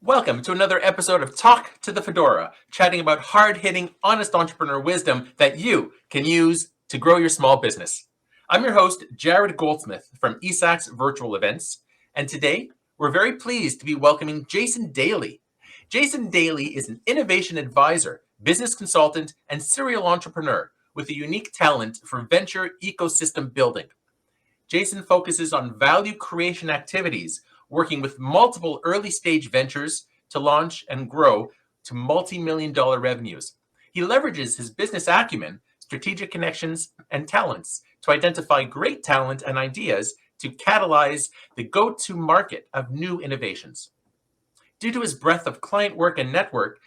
Welcome to another episode of Talk to the Fedora, chatting about hard-hitting, honest entrepreneur wisdom that you can use to grow your small business. I'm your host, Jarrod Goldsmith from eSAX Virtual Events, and today we're very pleased to be welcoming Jason Daley. Jason Daley is an innovation advisor, business consultant, and serial entrepreneur with a unique talent for venture ecosystem building. Jason focuses on value creation activities, working with multiple early-stage ventures to launch and grow to multi-million-dollar revenues. He leverages his business acumen, strategic connections, and talents to identify great talent and ideas to catalyze the go-to market of new innovations. Due to his breadth of client work and network,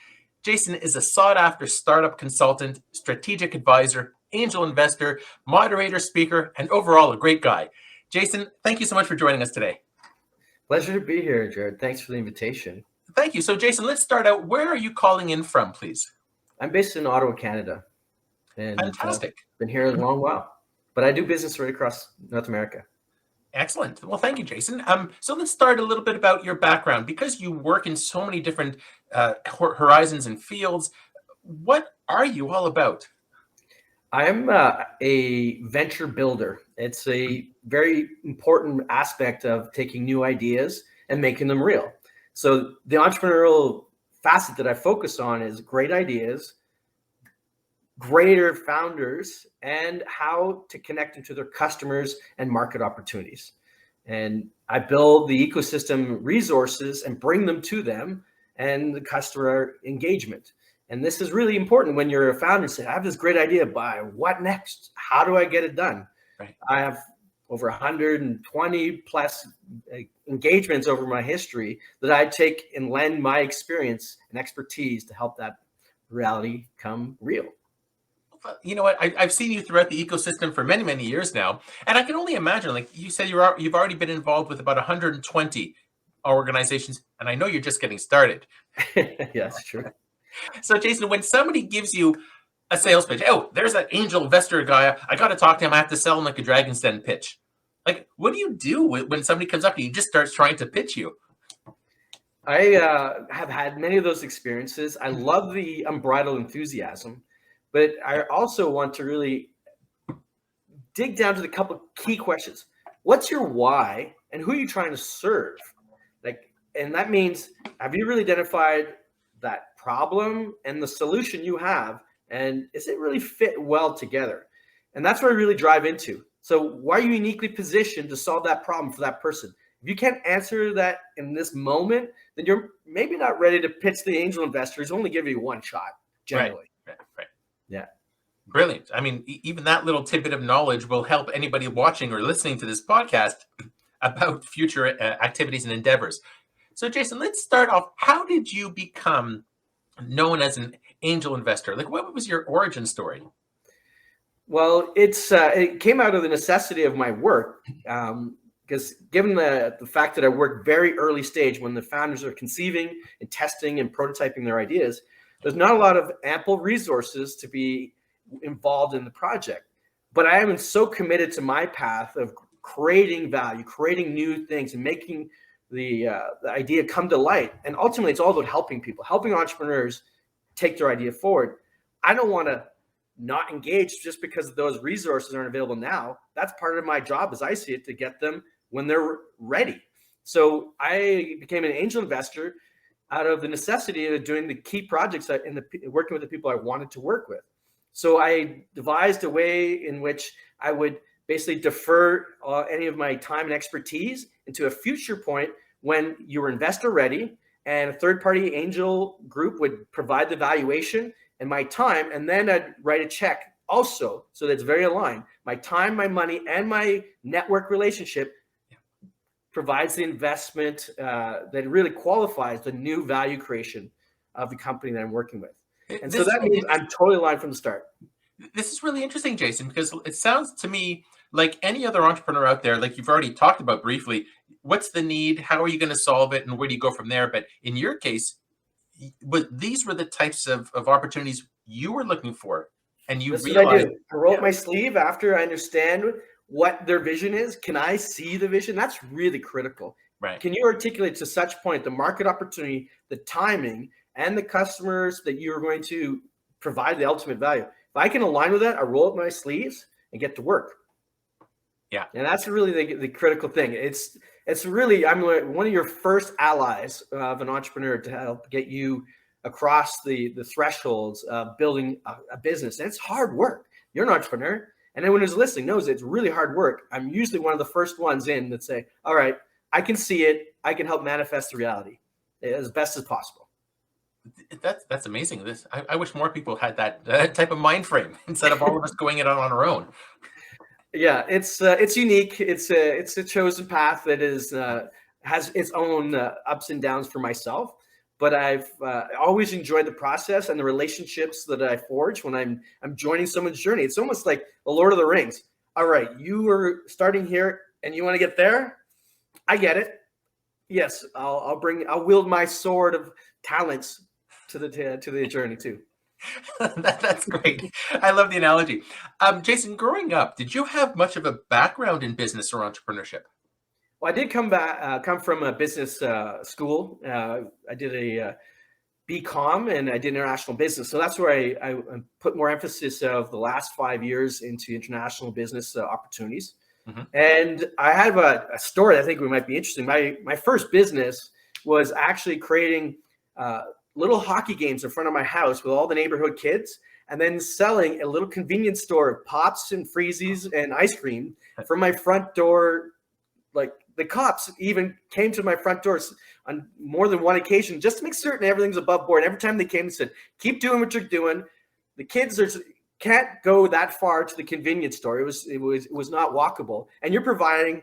Jason is a sought-after startup consultant, strategic advisor, angel investor, moderator, speaker, and overall a great guy. Jason, thank you so much for joining us today. Pleasure to be here, Jared. Thanks for the invitation. Thank you. So, Jason, let's start out. Where are you calling in from, please? I'm based in Ottawa, Canada. And Fantastic. Been here a long while. But I do business right across North America. Excellent. Well, thank you, Jason. So let's start a little bit about your background. Because you work in so many different horizons and fields, what are you all about? I'm a venture builder. It's a very important aspect of taking new ideas and making them real. So the entrepreneurial facet that I focus on is great ideas, greater founders, and how to connect them to their customers and market opportunities. And I build the ecosystem resources and bring them to them and the customer engagement. And this is really important when you're a founder and say, I have this great idea, but what next? How do I get it done? Right. I have over 120 plus engagements over my history that I take and lend my experience and expertise to help that reality come real. You know what? I've seen you throughout the ecosystem for many, many years now. And I can only imagine, like you said, you've already been involved with about 120 organizations. And I know you're just getting started. Yes, true. So, Jason, when somebody gives you a sales pitch, oh, there's that angel investor guy, I got to talk to him, I have to sell him like a Dragon's Den pitch. Like, what do you do when somebody comes up to you and just starts trying to pitch you? I have had many of those experiences. I love the unbridled enthusiasm, but I also want to really dig down to the couple of key questions. What's your why and who are you trying to serve? And that means, have you really identified that problem and the solution you have, and is it really fit well together? And that's where I really drive into. So why are you uniquely positioned to solve that problem for that person? If you can't answer that in this moment, then you're maybe not ready to pitch the angel investors. Only give you one shot, generally. Right. Yeah. Brilliant. I mean, even that little tidbit of knowledge will help anybody watching or listening to this podcast about future activities and endeavors. So, Jason, let's start off. How did you become known as an angel investor? Like, what was your origin story? Well, it came out of the necessity of my work, because given the fact that I work very early stage when the founders are conceiving and testing and prototyping their ideas, there's not a lot of ample resources to be involved in the project. But I am so committed to my path of creating value, creating new things, and making the idea come to light. And ultimately, it's all about helping people, helping entrepreneurs take their idea forward. I don't want to not engage just because those resources aren't available now. That's part of my job, as I see it, to get them when they're ready. So I became an angel investor out of the necessity of doing the key projects working with the people I wanted to work with. So I devised a way in which I would basically defer any of my time and expertise into a future point when you were investor ready, and a third-party angel group would provide the valuation and my time, and then I'd write a check also, so that's very aligned. My time, my money, and my network relationship provides the investment that really qualifies the new value creation of the company that I'm working with. And so that means I'm totally aligned from the start. This is really interesting, Jason, because it sounds to me like any other entrepreneur out there, like you've already talked about briefly, what's the need? How are you going to solve it? And where do you go from there? But in your case, these were the types of opportunities you were looking for. And you That's realized what I do. I roll up my sleeve after I understand what their vision is. Can I see the vision? That's really critical. Right. Can you articulate to such point the market opportunity, the timing, and the customers that you're going to provide the ultimate value? If I can align with that, I roll up my sleeves and get to work. Yeah. And that's really the critical thing. It's really, I'm one of your first allies of an entrepreneur to help get you across the thresholds of building a business. And it's hard work. You're an entrepreneur. And anyone who's listening knows it's really hard work. I'm usually one of the first ones in that say, all right, I can see it. I can help manifest the reality as best as possible. That's amazing. I wish more people had that type of mind frame instead of all of us going it on our own. Yeah, it's unique. It's a chosen path that has its own ups and downs for myself. But I've always enjoyed the process and the relationships that I forge when I'm joining someone's journey. It's almost like the Lord of the Rings. All right, you were starting here and you want to get there. I get it. Yes, I'll wield my sword of talents to the journey too. That's great. I love the analogy. Jason, growing up, did you have much of a background in business or entrepreneurship? Well, I did come from a business school. I did a BCom and I did international business. So that's where I put more emphasis of the last 5 years into international business opportunities. Mm-hmm. And I have a story I think we might be interesting. My first business was actually creating little hockey games in front of my house with all the neighborhood kids, and then selling a little convenience store of pops and freezies and ice cream from my front door. Like the cops even came to my front door on more than one occasion just to make certain everything's above board. Every time they came and said, keep doing what you're doing. The kids can't go that far to the convenience store. It was not walkable. And you're providing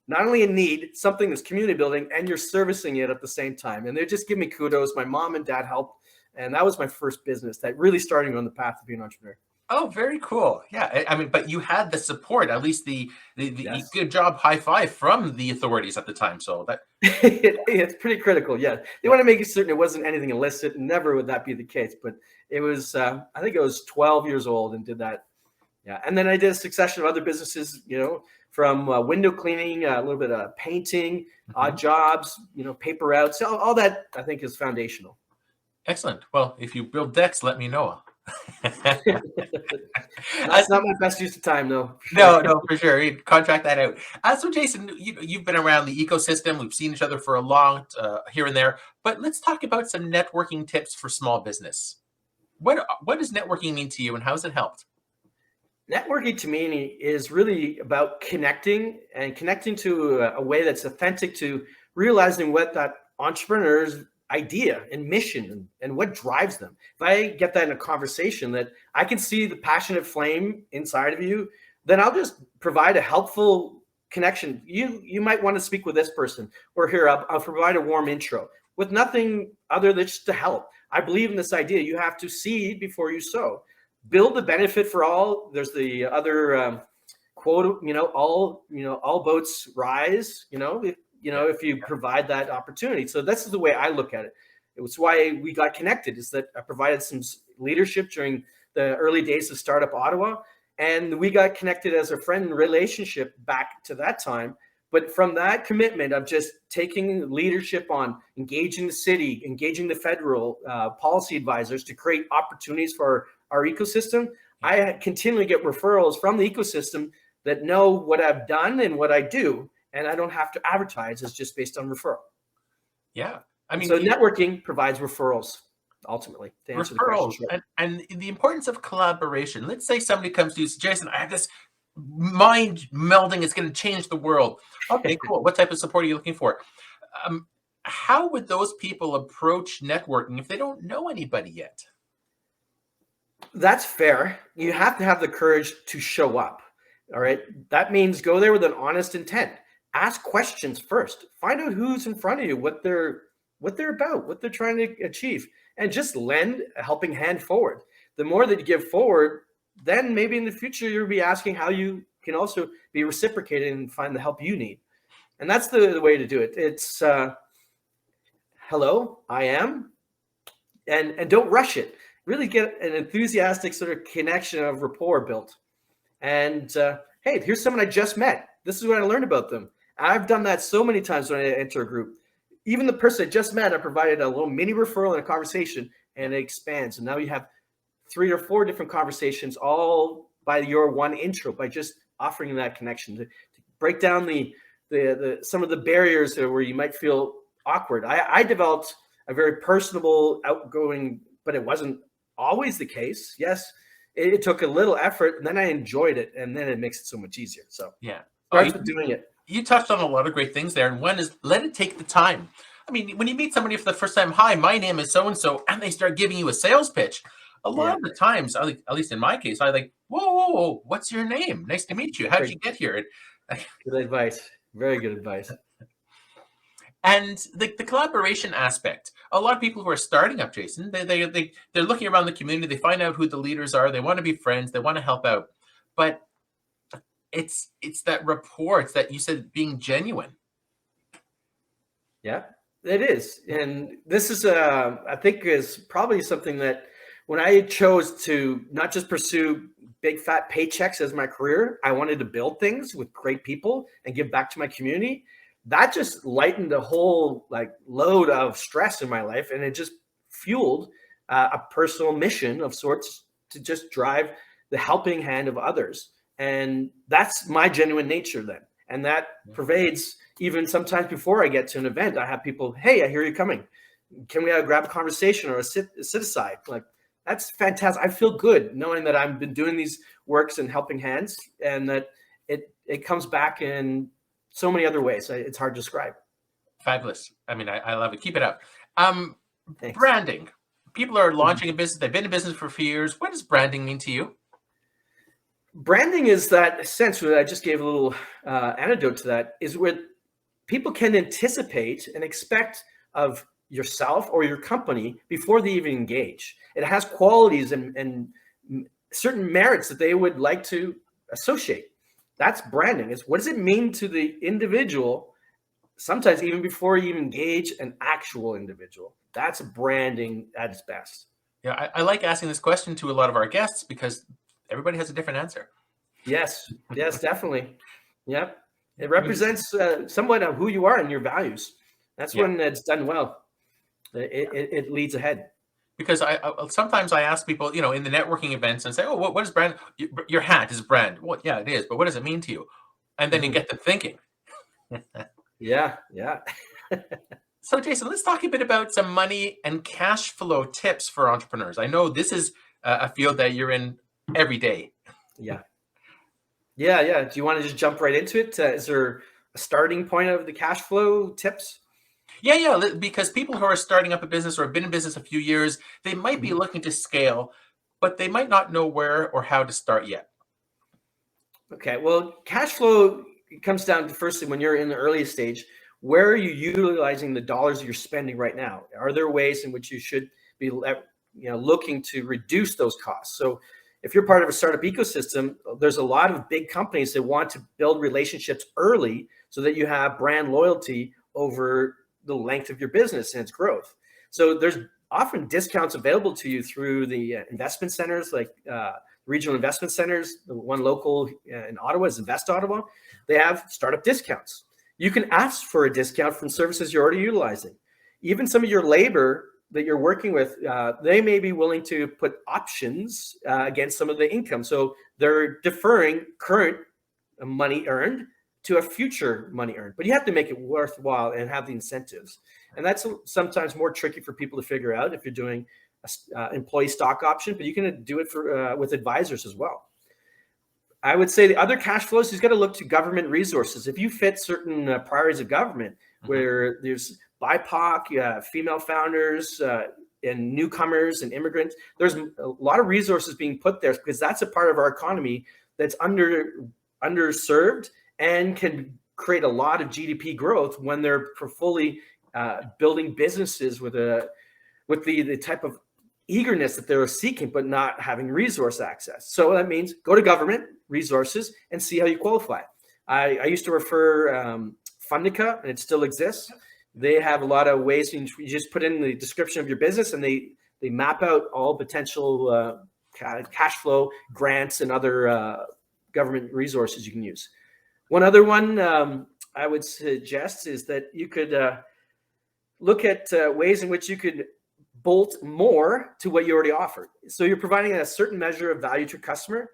not only a need, something that's community building, and you're servicing it at the same time. And they just give me kudos. My mom and dad helped. And that was my first business that really started me on the path to being an entrepreneur. Oh, very cool. Yeah. I mean, but you had the support, at least the Yes. good job, high five from the authorities at the time. So that it's pretty critical. Yeah. They want to make certain it wasn't anything illicit. Never would that be the case. But it was, I think I was 12 years old and did that. Yeah. And then I did a succession of other businesses, from window cleaning, a little bit of painting, odd jobs, paper routes. All that I think is foundational. Excellent. Well, if you build decks, let me know. That's not my best use of time, though. No, for sure. You contract that out. So, Jason, you've been around the ecosystem. We've seen each other for a long here and there. But let's talk about some networking tips for small business. What does networking mean to you, and how has it helped? Networking to me is really about connecting to a way that's authentic to realizing what that entrepreneur's idea and mission and what drives them. If I get that in a conversation that I can see the passionate flame inside of you, then I'll just provide a helpful connection. You might want to speak with this person, or here I'll provide a warm intro with nothing other than just to help. I believe in this idea. You have to seed before you sow. Build the benefit for all. There's the other quote, all boats rise, if you provide that opportunity. So this is the way I look at it. It was why we got connected, is that I provided some leadership during the early days of Startup Ottawa. And we got connected as a friend relationship back to that time. But from that commitment of just taking leadership on engaging the city, engaging the federal policy advisors to create opportunities for our ecosystem, I continually get referrals from the ecosystem that know what I've done and what I do. And I don't have to advertise. It's just based on referral. Yeah. I mean, so networking provides referrals, ultimately, to answer referrals the question. and the importance of collaboration. Let's say somebody comes to you, Jason, I have this mind melding. It's going to change the world. Okay, cool. What type of support are you looking for? How would those people approach networking if they don't know anybody yet? That's fair. You have to have the courage to show up. All right. That means go there with an honest intent. Ask questions first. Find out who's in front of you, what they're about, what they're trying to achieve, and just lend a helping hand forward. The more that you give forward, then maybe in the future you'll be asking how you can also be reciprocated and find the help you need. And that's the way to do it. It's hello, I am, and don't rush it. Really get an enthusiastic sort of connection of rapport built. And hey, here's someone I just met. This is what I learned about them. I've done that so many times when I enter a group. Even the person I just met, I provided a little mini referral and a conversation, and it expands. And now you have 3 or 4 different conversations, all by your one intro, by just offering that connection to break down the some of the barriers where you might feel awkward. I developed a very personable, outgoing, but it wasn't always the case. Yes, it took a little effort, and then I enjoyed it, and then it makes it so much easier. So Yeah. starts with doing it. You touched on a lot of great things there, and one is let it take the time. I mean, when you meet somebody for the first time, hi, my name is so-and-so, and they start giving you a sales pitch, a lot of the times, at least in my case, I like, whoa, what's your name? Nice to meet you. How did you get here? Good advice. Very good advice. And the collaboration aspect, a lot of people who are starting up, Jason, they're looking around the community, they find out who the leaders are, they want to be friends, they want to help out. But it's that rapport, it's that you said being genuine. Yeah, it is. And this is, I think, is probably something that when I chose to not just pursue big fat paychecks as my career, I wanted to build things with great people and give back to my community. That just lightened a whole load of stress in my life, and it just fueled a personal mission of sorts to just drive the helping hand of others. And that's my genuine nature then. And that pervades even sometimes before I get to an event. I have people, hey, I hear you coming. Can we grab a conversation or a sit aside? Like, that's fantastic. I feel good knowing that I've been doing these works and helping hands, and that it comes back in so many other ways. It's hard to describe. Fabulous. I mean, I love it. Keep it up. Thanks. Branding. People are launching a business. They've been in business for a few years. What does branding mean to you? Branding is that sense where I just gave a little anecdote to that, is where people can anticipate and expect of yourself or your company before they even engage. It has qualities and certain merits that they would like to associate. That's branding. It's what does it mean to the individual, sometimes even before you engage an actual individual. That's branding at its best. Yeah, I like asking this question to a lot of our guests because everybody has a different answer. Yes, definitely. Yep. It represents somewhat of who you are and your values. That's when it's done well. It leads ahead. Because I sometimes I ask people, in the networking events and say, oh, what is brand? Your hat is brand. Well, yeah, it is. But what does it mean to you? And then you get them thinking. Yeah. So, Jason, let's talk a bit about some money and cash flow tips for entrepreneurs. I know this is a field that you're in every day. Yeah. Do you want to just jump right into it? Is there a starting point of the cash flow tips? Yeah, because people who are starting up a business or have been in business a few years, they might be looking to scale, but they might not know where or how to start yet. Okay, well, cash flow comes down to, firstly, when you're in the earliest stage, where are you utilizing the dollars you're spending right now? Are there ways in which you should be looking to reduce those costs? So if you're part of a startup ecosystem, there's a lot of big companies that want to build relationships early so that you have brand loyalty over the length of your business and its growth. So there's often discounts available to you through the investment centers, like regional investment centers. The one local in Ottawa is Invest Ottawa. They have startup discounts. You can ask for a discount from services you're already utilizing. Even some of your labor that you're working with, they may be willing to put options against some of the income. So they're deferring current money earned to a future money earned, but you have to make it worthwhile and have the incentives. And that's sometimes more tricky for people to figure out if you're doing an employee stock option, but you can do it for with advisors as well. I would say the other cash flows, you've got to look to government resources. If you fit certain priorities of government, where there's BIPOC, female founders, and newcomers and immigrants, there's a lot of resources being put there because that's a part of our economy that's underserved and can create a lot of GDP growth when they're fully building businesses with the type of eagerness that they're seeking, but not having resource access. So that means go to government resources and see how you qualify. I used to refer Fundica, and it still exists. They have a lot of ways. You just put in the description of your business, and they map out all potential cash flow grants and other government resources you can use. One other one I would suggest is that you could look at ways in which you could bolt more to what you already offer. So you're providing a certain measure of value to your customer.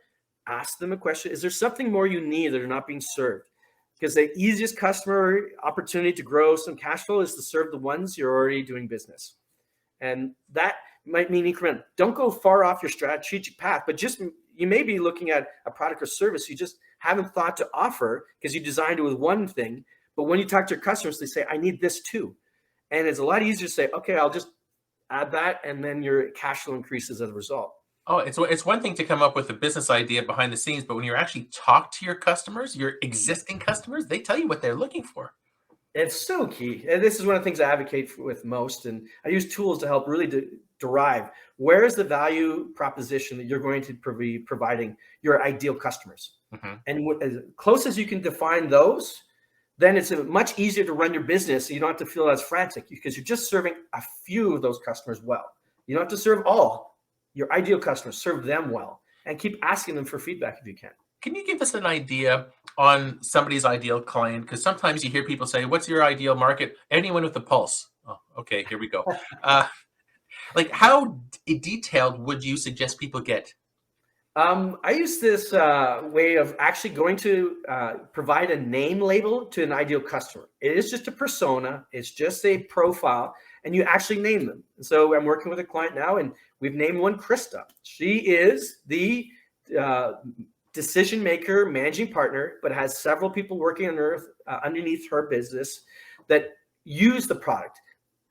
Ask them a question. Is there something more you need that are not being served? Because the easiest customer opportunity to grow some cash flow is to serve the ones you're already doing business. And that might mean incremental. Don't go far off your strategic path, but just you may be looking at a product or service you just haven't thought to offer because you designed it with one thing. But when you talk to your customers, they say, I need this too. And it's a lot easier to say, okay, I'll just add that. And then your cash flow increases as a result. Oh, it's one thing to come up with a business idea behind the scenes, but when you actually talk to your customers, your existing customers, they tell you what they're looking for. It's so key. And this is one of the things I advocate with most. And I use tools to help really derive where is the value proposition that you're going to be providing your ideal customers. Mm-hmm. And as close as you can define those, then it's much easier to run your business. So you don't have to feel as frantic because you're just serving a few of those customers well. You don't have to serve all. Your ideal customers, serve them well, and keep asking them for feedback if you can. Can you give us an idea on somebody's ideal client? Because sometimes you hear people say, what's your ideal market? Anyone with a pulse. Oh, okay, here we go. Like how detailed would you suggest people get? I use this way of actually going to provide a name label to an ideal customer. It is just a persona. It's just a profile, and you actually name them. So I'm working with a client now, and we've named one Krista. She is the decision maker, managing partner, but has several people working underneath her business that use the product.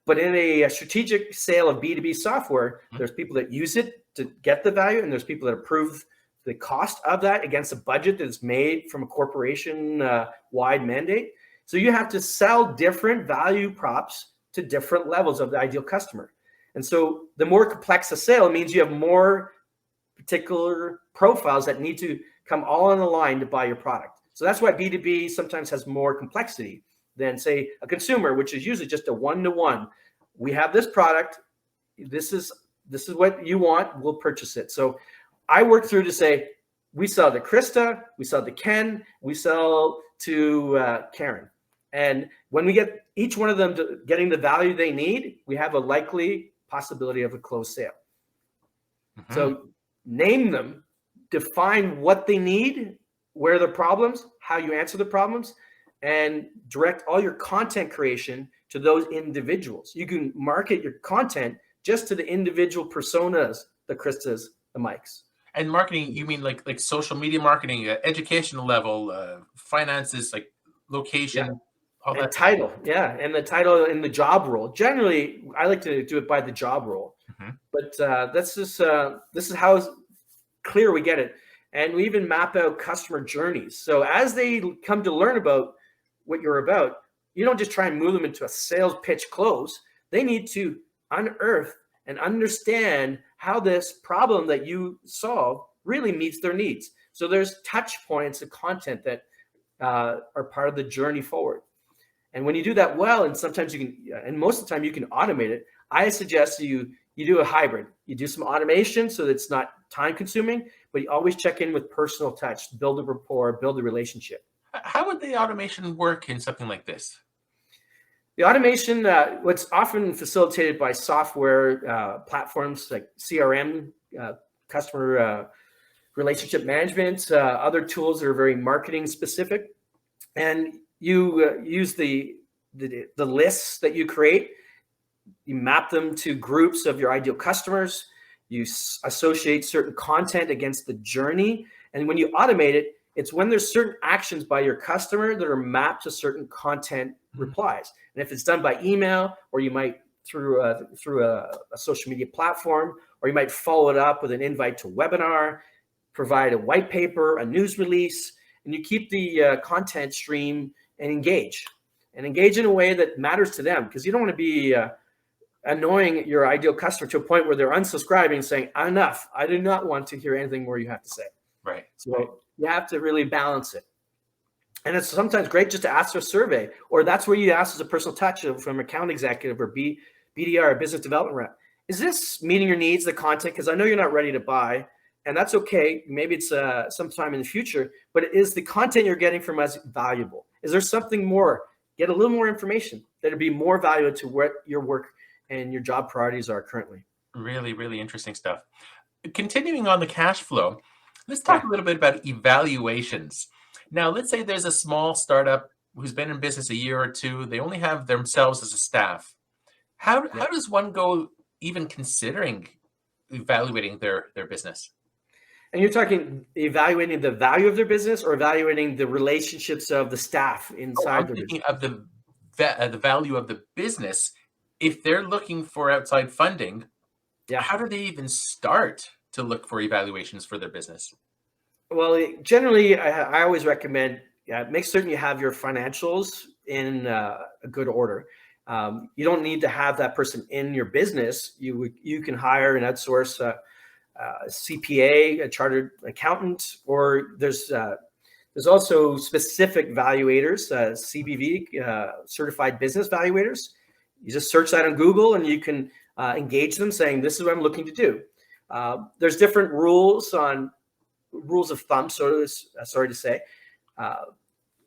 But in a strategic sale of B2B software, there's people that use it to get the value, and there's people that approve the cost of that against a budget that's made from a corporation-wide mandate. So you have to sell different value props to different levels of the ideal customer. And so the more complex a sale means you have more particular profiles that need to come all on the line to buy your product. So that's why B2B sometimes has more complexity than, say, a consumer, which is usually just a one-to-one. We have this product. This is what you want. We'll purchase it. So I work through to say, we sell to Krista, we sell to Ken, we sell to Karen. And when we get each one of them getting the value they need, we have a likely possibility of a closed sale. Mm-hmm. So name them, define what they need, where are the problems, how you answer the problems, and direct all your content creation to those individuals. You can market your content just to the individual personas, the Kristas, the Mikes. And marketing, you mean like social media marketing, educational level, finances, like location, all that title, and the title in the job role. Generally, I like to do it by the job role, but this is how clear we get it, and we even map out customer journeys. So as they come to learn about what you're about, you don't just try and move them into a sales pitch close. They need to unearth and understand how this problem that you solve really meets their needs. So there's touch points of content that are part of the journey forward. And when you do that well, and sometimes you can, and most of the time you can automate it, I suggest you do a hybrid. You do some automation so that it's not time consuming, but you always check in with personal touch, build a rapport, build a relationship. How would the automation work in something like this? The automation, what's often facilitated by software platforms like CRM, customer relationship management, other tools that are very marketing specific. And you use the lists that you create, you map them to groups of your ideal customers, you associate certain content against the journey. And when you automate it, it's when there's certain actions by your customer that are mapped to certain content replies. And if it's done by email, or you might through a social media platform, or you might follow it up with an invite to a webinar, provide a white paper, a news release, and you keep the content stream and engage in a way that matters to them, because you don't want to be annoying your ideal customer to a point where they're unsubscribing and saying, enough, I do not want to hear anything more you have to say. Right. So you have to really balance it. And it's sometimes great just to ask for a survey, or that's where you ask as a personal touch from account executive or BDR, or business development rep. Is this meeting your needs, the content? Because I know you're not ready to buy. and that's okay. Maybe it's sometime in the future, but is the content you're getting from us valuable? Is there something more? Get a little more information that'd be more valuable to what your work and your job priorities are currently. Really, really interesting stuff. Continuing on the cash flow, let's talk Yeah. a little bit about evaluations. Now, let's say there's a small startup who's been in business a year or two. They only have themselves as a staff. How does one go even considering evaluating their business? And you're talking evaluating the value of their business or evaluating the relationships of the staff Oh, inside I'm their business? thinking of the value of the business. If they're looking for outside funding, Yeah. how do they even start to look for evaluations for their business? Well, generally, I always recommend make certain you have your financials in a good order. You don't need to have that person in your business. You can hire and outsource a CPA, a chartered accountant, or there's also specific valuators, CBV, certified business valuators. You just search that on Google, and you can engage them, saying, "This is what I'm looking to do." There's different rules of thumb, sorry to say,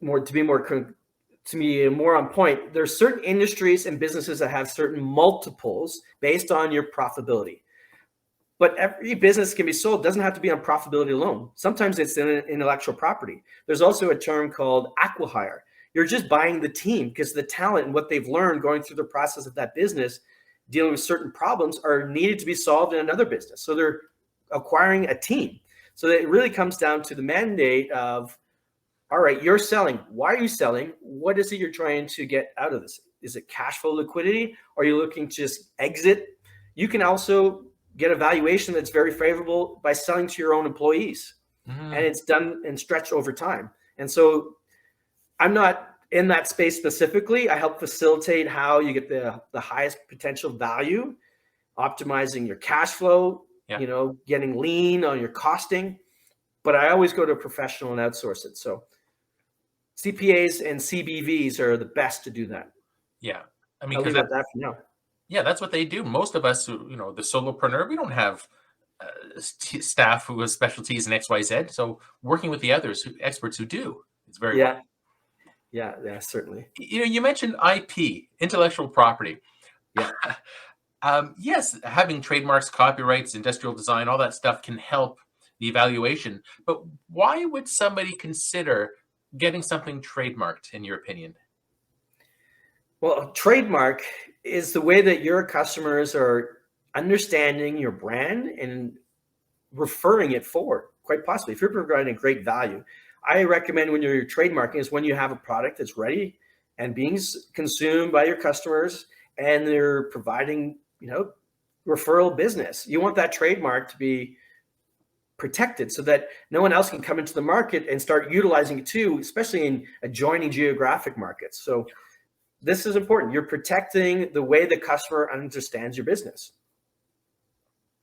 more to be more on point. There's certain industries and businesses that have certain multiples based on your profitability. But every business can be sold. It doesn't have to be on profitability alone. Sometimes it's in intellectual property. There's also a term called acquihire. You're just buying the team because the talent and what they've learned going through the process of that business, dealing with certain problems, are needed to be solved in another business. So they're acquiring a team. So it really comes down to the mandate of, all right, you're selling. Why are you selling? What is it you're trying to get out of this? Is it cash flow liquidity? Or are you looking to just exit? You can also get a valuation that's very favorable by selling to your own employees. And it's done and stretched over time. And so I'm not in that space specifically. I help facilitate how you get the highest potential value, optimizing your cash flow, getting lean on your costing. But I always go to a professional and outsource it. So CPAs and CBVs are the best to do that. Yeah. I mean, I'll leave it at that for now. yeah, that's what they do. Most of us, the solopreneur, we don't have staff who have specialties in XYZ. So working with the experts who do, it's very well. Yeah, certainly. You mentioned IP, intellectual property. Yeah. Yes, having trademarks, copyrights, industrial design, all that stuff can help the evaluation. But why would somebody consider getting something trademarked, in your opinion? Well, a trademark is the way that your customers are understanding your brand and referring it forward, quite possibly. If you're providing great value, I recommend when you're trademarking is when you have a product that's ready and being consumed by your customers and they're providing, referral business. You want that trademark to be protected so that no one else can come into the market and start utilizing it too, especially in adjoining geographic markets. So this is important. You're protecting the way the customer understands your business.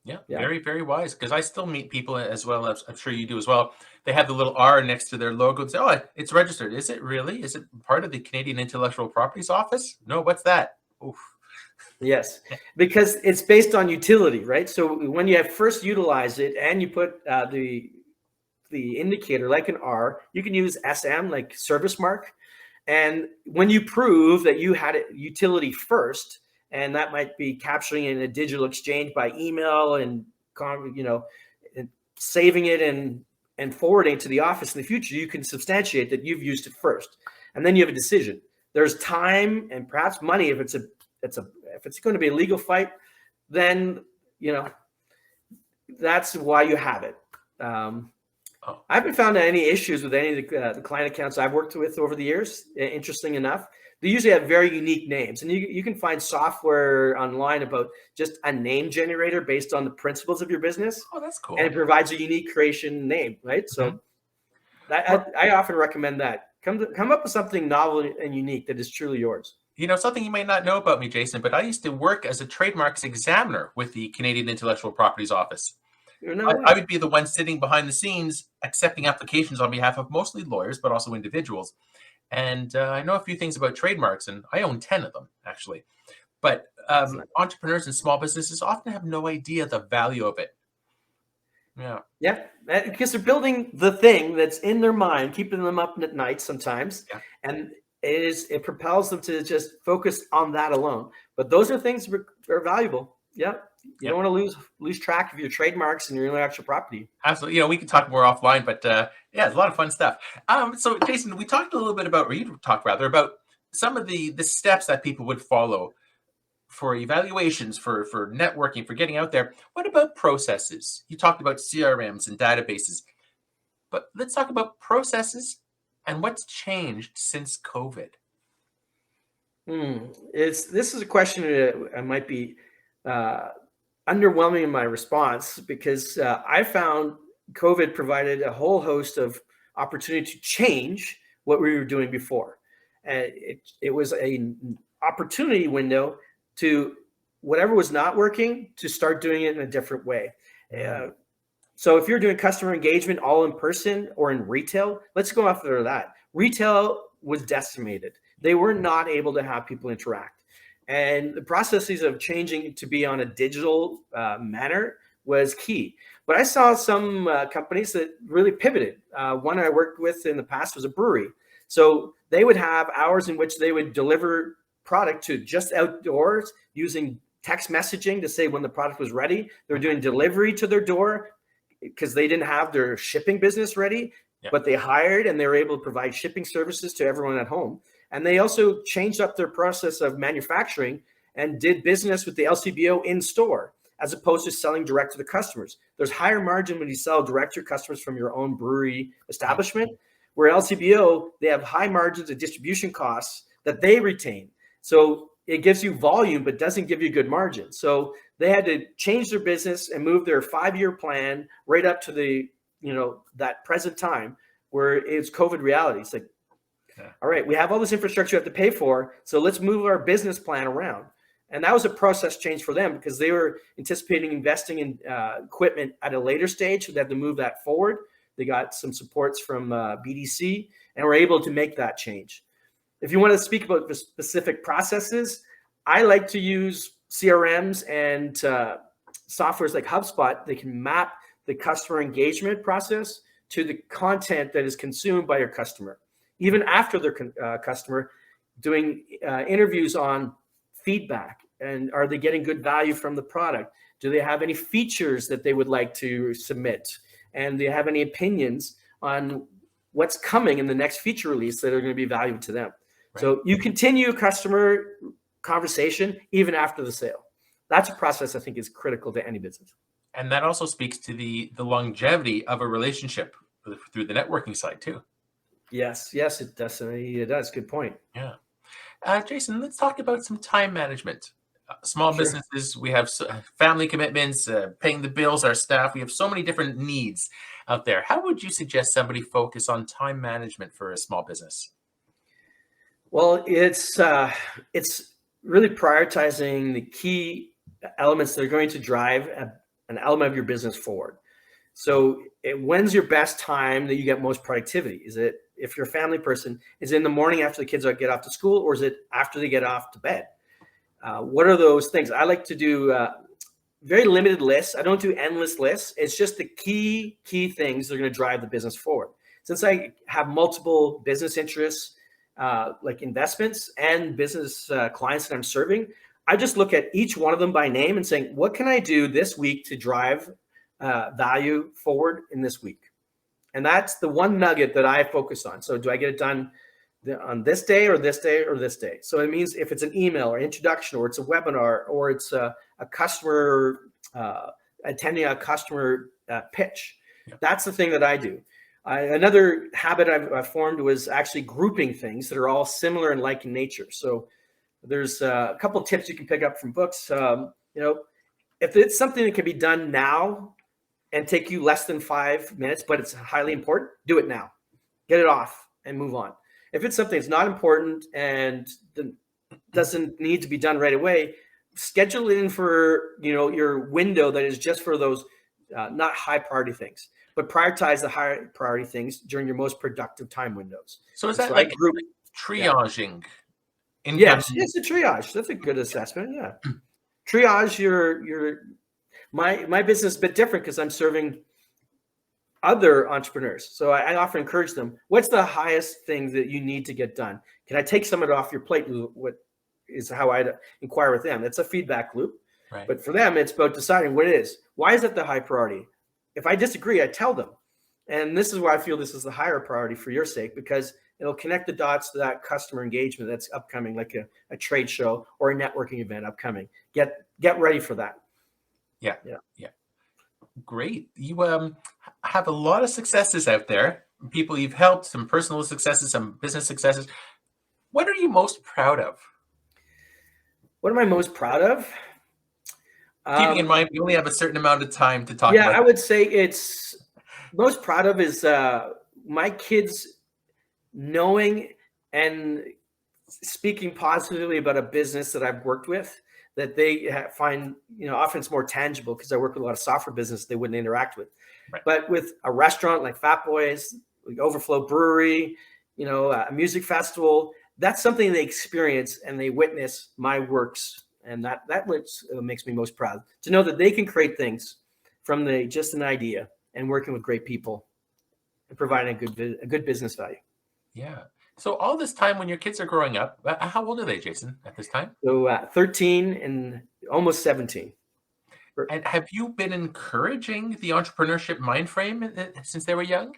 Yeah, very, very wise. Because I still meet people as well, as I'm sure you do as well. They have the little R next to their logo and say, "Oh, it's registered." Is it really? Is it part of the Canadian Intellectual Properties Office? No, what's that? Oof. Yes, because it's based on utility, right? So when you have first utilized it and you put the indicator like an R, you can use SM like service mark. And when you prove that you had it utility first, and that might be capturing in a digital exchange by email and and saving it and forwarding to the office in the future, you can substantiate that you've used it first, and then you have a decision. There's time and perhaps money if it's going to be a legal fight, then that's why you have it. I haven't found any issues with any of the client accounts I've worked with over the years. Interesting enough, they usually have very unique names, and you can find software online about just a name generator based on the principles of your business. Oh, that's cool. And it provides a unique creation name, right? So I often recommend that. Come up with something novel and unique that is truly yours. Something you may not know about me, Jason, but I used to work as a trademarks examiner with the Canadian Intellectual Properties Office. I would be the one sitting behind the scenes accepting applications on behalf of mostly lawyers, but also individuals. And I know a few things about trademarks, and I own 10 of them, actually. But entrepreneurs and small businesses often have no idea the value of it. Yeah. Yeah, because they're building the thing that's in their mind, keeping them up at night sometimes, Yeah. and it propels them to just focus on that alone. But those are things that are valuable. Yeah, you Yeah. don't want to lose track of your trademarks and your intellectual property. Absolutely. We can talk more offline, but yeah, it's a lot of fun stuff. So Jason, we talked a little bit about, or you talked rather about some of the steps that people would follow for evaluations, for networking, for getting out there. What about processes? You talked about CRMs and databases, but let's talk about processes and what's changed since COVID. This is a question that I might be underwhelming in my response because I found COVID provided a whole host of opportunity to change what we were doing before. And it was an opportunity window to whatever was not working to start doing it in a different way. So if you're doing customer engagement all in person or in retail, let's go after that. Retail was decimated. They were not able to have people interact. And the processes of changing to be on a digital manner was key. But I saw some companies that really pivoted. One I worked with in the past was a brewery. So they would have hours in which they would deliver product to just outdoors using text messaging to say when the product was ready. They were doing delivery to their door because they didn't have their shipping business ready, but they hired and they were able to provide shipping services to everyone at home. And they also changed up their process of manufacturing and did business with the LCBO in store, as opposed to selling direct to the customers. There's higher margin when you sell direct to your customers from your own brewery establishment, where LCBO, they have high margins of distribution costs that they retain. So it gives you volume, but doesn't give you good margin. So they had to change their business and move their 5-year plan right up to the, that present time where it's COVID reality. It's like, all right, we have all this infrastructure we have to pay for, so let's move our business plan around. And that was a process change for them because they were anticipating investing in equipment at a later stage. So they had to move that forward. They got some supports from BDC and were able to make that change. If you want to speak about the specific processes, I like to use CRMs and softwares like HubSpot. They can map the customer engagement process to the content that is consumed by your customer. Even after their customer, doing interviews on feedback, and are they getting good value from the product? Do they have any features that they would like to submit? And do they have any opinions on what's coming in the next feature release that are going to be valuable to them? Right. So you continue customer conversation even after the sale. That's a process I think is critical to any business. And that also speaks to the longevity of a relationship through the networking side too. Yes, it definitely does. Good point. Yeah. Jason, let's talk about some time management. Small businesses, we have family commitments, paying the bills, our staff. We have so many different needs out there. How would you suggest somebody focus on time management for a small business? Well, it's really prioritizing the key elements that are going to drive an element of your business forward. So when's your best time that you get most productivity? Is it, if you're a family person, is it in the morning after the kids get off to school, or is it after they get off to bed? What are those things? I like to do very limited lists. I don't do endless lists. It's just the key things that are going to drive the business forward. Since I have multiple business interests, like investments and business clients that I'm serving, I just look at each one of them by name and saying, what can I do this week to drive value forward in this week? And that's the one nugget that I focus on. So do I get it done on this day or this day or this day? So it means if it's an email or introduction, or it's a webinar, or it's a customer attending a customer pitch, that's the thing that I do. Another habit I've formed was actually grouping things that are all similar and like in nature. So there's a couple of tips you can pick up from books. If it's something that can be done now and take you less than 5 minutes, but it's highly important, do it now. Get it off and move on. If it's something that's not important and doesn't need to be done right away, schedule it in for your window that is just for those not high priority things, but prioritize the high priority things during your most productive time windows. So is that like triaging? Yes, it's a triage. That's a good assessment. Yeah, triage my business is a bit different because I'm serving other entrepreneurs. So I often encourage them, what's the highest thing that you need to get done? Can I take some of it off your plate? What is how I inquire with them. It's a feedback loop. Right. But for them, it's about deciding what it is. Why is it the high priority? If I disagree, I tell them. And this is why I feel this is the higher priority for your sake, because it'll connect the dots to that customer engagement that's upcoming, like a trade show or a networking event upcoming. Get ready for that. Yeah. Great. You have a lot of successes out there. People you've helped, some personal successes, some business successes. What are you most proud of? What am I most proud of? Keeping in mind, we only have a certain amount of time to talk Yeah, about. I would say it's most proud of is my kids knowing and speaking positively about a business that I've worked with that they find, often it's more tangible because I work with a lot of software business they wouldn't interact with. Right. But with a restaurant like Fat Boys, like Overflow Brewery, a music festival, that's something they experience and they witness my works. And that makes me most proud to know that they can create things from just an idea and working with great people and providing a good business value. Yeah. So all this time when your kids are growing up, how old are they, Jason, at this time? So 13 and almost 17. And have you been encouraging the entrepreneurship mind frame since they were young?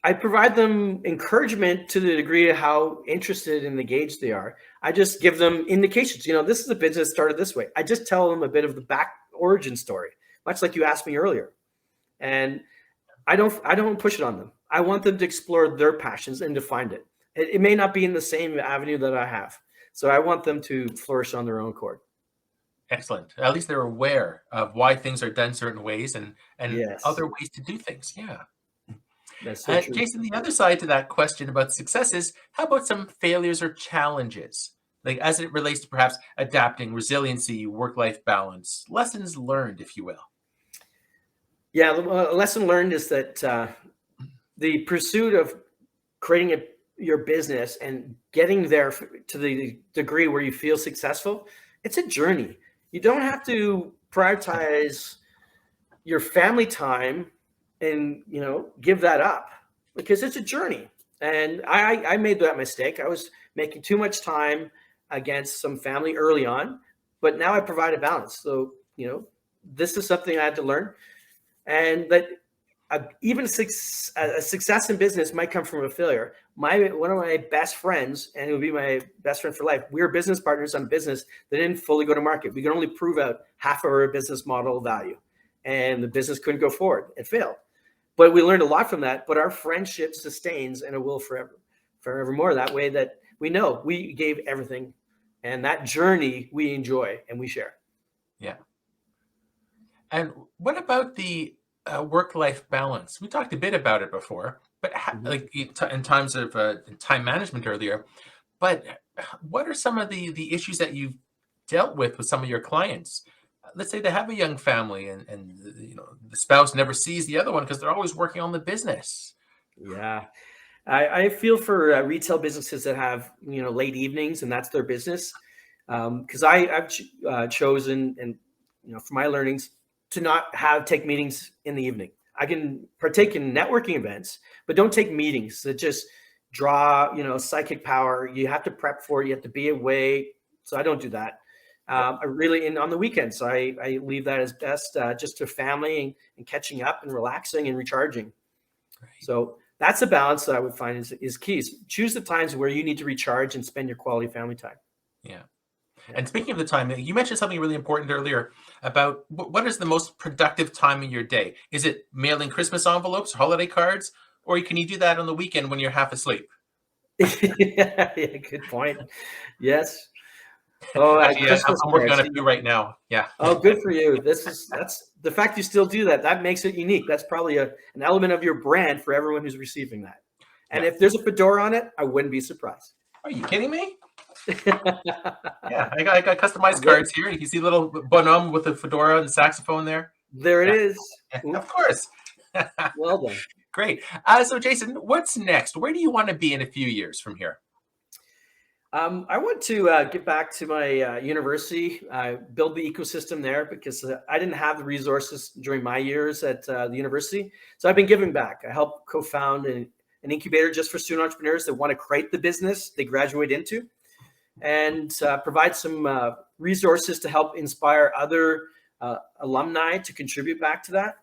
I provide them encouragement to the degree of how interested and engaged they are. I just give them indications. This is a business that started this way. I just tell them a bit of the back origin story, much like you asked me earlier. And I don't push it on them. I want them to explore their passions and to find it. It may not be in the same avenue that I have. So I want them to flourish on their own accord. Excellent. At least they're aware of why things are done certain ways and Yes. other ways to do things. Yeah. That's so true. Jason, the other side to that question about successes, how about some failures or challenges? Like as it relates to perhaps adapting, resiliency, work-life balance, lessons learned, if you will. Yeah, the lesson learned is that the pursuit of creating your business and getting there to the degree where you feel successful, it's a journey. You don't have to prioritize your family time and give that up because it's a journey. And I made that mistake. I was making too much time against some family early on, but now I provide a balance. So this is something I had to learn, and that even a success in business might come from a failure. One of my best friends, and it would be my best friend for life, we were business partners on a business that didn't fully go to market. We could only prove out half of our business model value, and the business couldn't go forward. It failed. But we learned a lot from that. But our friendship sustains, and it will forevermore. That way that we know we gave everything, and that journey we enjoy and we share. Yeah. And what about the work-life balance? We talked a bit about it before, but like in times of time management earlier. But what are some of the issues that you've dealt with some of your clients? Let's say they have a young family and the spouse never sees the other one because they're always working on the business. Yeah. I feel for retail businesses that have, late evenings and that's their business. Because I've chosen, and, for my learnings, to not take meetings in the evening. I can partake in networking events, but don't take meetings that just draw, psychic power. You have to prep for it. You have to be away. So I don't do that. I really, and on the weekends, I leave that as best just to family and catching up and relaxing and recharging. Right. So that's a balance that I would find is key. Choose the times where you need to recharge and spend your quality family time. Yeah. And speaking of the time, you mentioned something really important earlier about what is the most productive time in your day? Is it mailing Christmas envelopes, holiday cards, or can you do that on the weekend when you're half asleep? Yeah, good point. Yes. Oh, actually, I'm working on a few right now. Yeah. Oh, good for you. That's the fact you still do that. That makes it unique. That's probably an element of your brand for everyone who's receiving that. And if there's a Fedora on it, I wouldn't be surprised. Are you kidding me? Yeah, I got customized cards here. You can see a little bonhomme with a fedora and saxophone there. There it is. Of course. Well done. Great. So, Jason, what's next? Where do you want to be in a few years from here? I want to get back to my university, build the ecosystem there because I didn't have the resources during my years at the university. So I've been giving back. I helped co-found an incubator just for student entrepreneurs that want to create the business they graduate into, and provide some resources to help inspire other alumni to contribute back to that.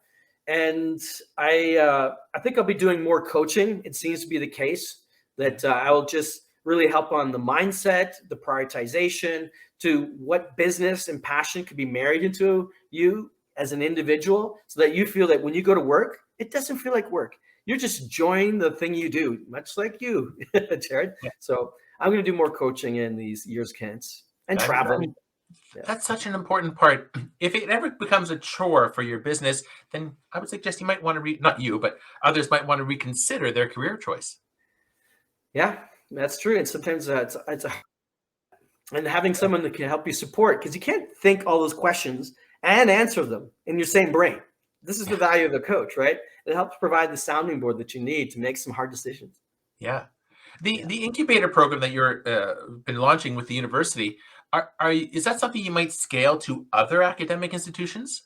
And I think I'll be doing more coaching. It seems to be the case that I will just really help on the mindset, the prioritization, to what business and passion could be married into you as an individual, so that you feel that when you go to work, it doesn't feel like work. You're just enjoying the thing you do, much like you, Jarrod. Yeah. So I'm going to do more coaching in these years, Kent, and travel. That's such an important part. If it ever becomes a chore for your business, then I would suggest you might want to not you, but others might want to reconsider their career choice. Yeah, that's true. And sometimes and having someone that can help you support, because you can't think all those questions and answer them in your same brain. This is the value of the coach, right? It helps provide the sounding board that you need to make some hard decisions. Yeah. The incubator program that you're been launching with the university, is that something you might scale to other academic institutions?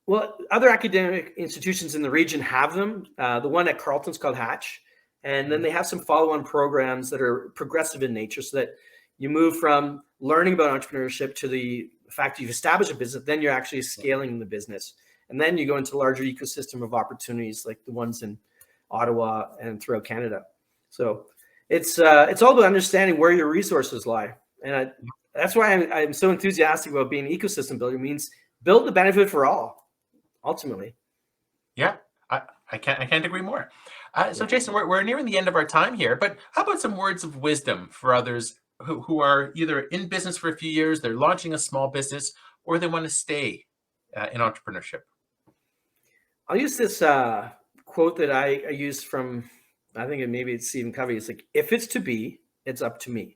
Well, other academic institutions in the region have them. The one at Carleton's called Hatch. And then they have some follow-on programs that are progressive in nature, so that you move from learning about entrepreneurship to the fact that you've established a business, then you're actually scaling the business. And then you go into a larger ecosystem of opportunities like the ones in Ottawa and throughout Canada. So it's all about understanding where your resources lie. And that's why I'm so enthusiastic about being an ecosystem builder. It means build the benefit for all, ultimately. Yeah, I can't agree more. So Jason, we're nearing the end of our time here, but how about some words of wisdom for others who are either in business for a few years, they're launching a small business, or they want to stay in entrepreneurship? I'll use this quote that I used from, I think maybe it's Stephen Covey. It's like, if it's to be, it's up to me.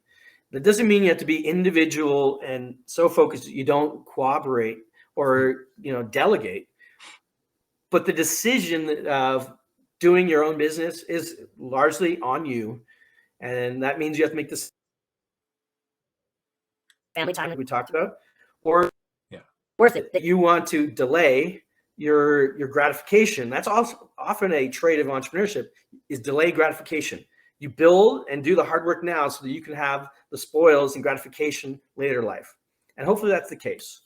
That doesn't mean you have to be individual and so focused that you don't cooperate or delegate. But the decision of doing your own business is largely on you. And that means you have to make this family time that we talked about, or worth it, that you want to delay your gratification. That's also often a trait of entrepreneurship, is delay gratification. You build and do the hard work now so that you can have the spoils and gratification later in life. And hopefully that's the case.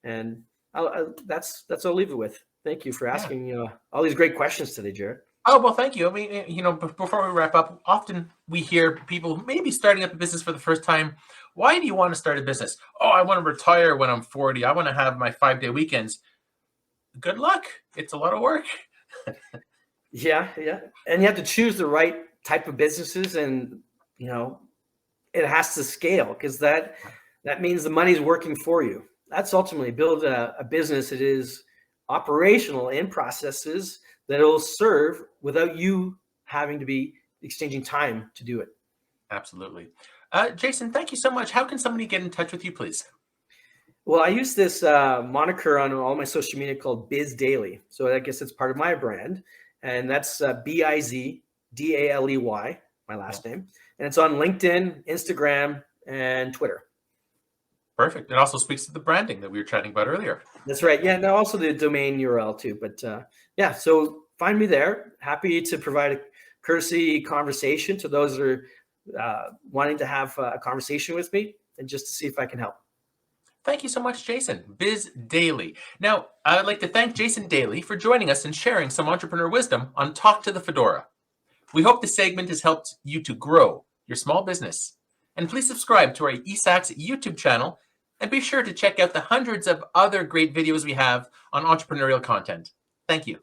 And that's I'll leave it with. Thank you for asking all these great questions today, Jarrod. Oh, well, thank you. I mean, before we wrap up, often we hear people maybe starting up a business for the first time. Why do you want to start a business? Oh, I want to retire when I'm 40. I want to have my 5-day weekends. Good luck. It's a lot of work. Yeah. And you have to choose the right type of businesses, and, it has to scale, because that means the money's working for you. That's ultimately build a business that is operational in processes that will serve without you having to be exchanging time to do it. Absolutely. Jason, thank you so much. How can somebody get in touch with you, please? Well, I use this moniker on all my social media called Biz Daley. So I guess it's part of my brand. And that's BizDaley, my last name. And it's on LinkedIn, Instagram, and Twitter. Perfect. It also speaks to the branding that we were chatting about earlier. That's right. Yeah, no, also the domain URL too. But so find me there. Happy to provide a courtesy conversation to those that are wanting to have a conversation with me, and just to see if I can help. Thank you so much, Jason. Biz Daley. Now, I would like to thank Jason Daley for joining us and sharing some entrepreneur wisdom on Talk to the Fedora. We hope this segment has helped you to grow your small business. And please subscribe to our eSAX YouTube channel, and be sure to check out the hundreds of other great videos we have on entrepreneurial content. Thank you.